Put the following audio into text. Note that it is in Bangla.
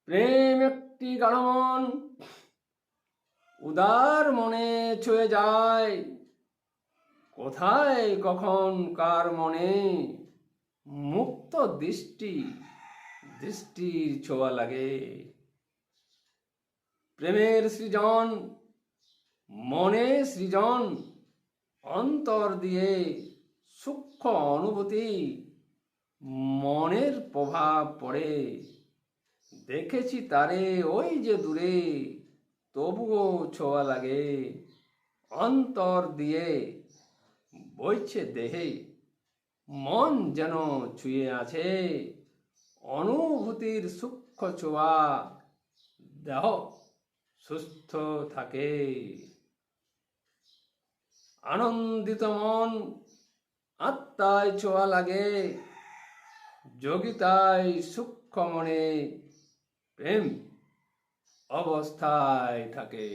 প্রেম একটি গাঢ় মন, উদার মনে ছুঁয়ে যায়। কোথায় কখন কার মনে মুক্ত দৃষ্টির ছোঁয়া লাগে। প্রেমের সৃজন, মনে সৃজন, অন্তর দিয়ে সূক্ষ্ম অনুভূতি মনের প্রভাব পড়ে। দেখেছি তারে ওই যে দূরে, তবুও ছোঁয়া লাগে। অন্তর দিয়ে বইছে দেহে, মন যেন ছুঁয়ে আছে। অনুভূতির সূক্ষ্ম ছোঁয়া, দেহ সুস্থ থাকে। আনন্দিত মন, আত্মায় ছোঁয়া লাগে। যোগিতায় সূক্ষ্ম মনে প্রেম অবস্থায় থাকে।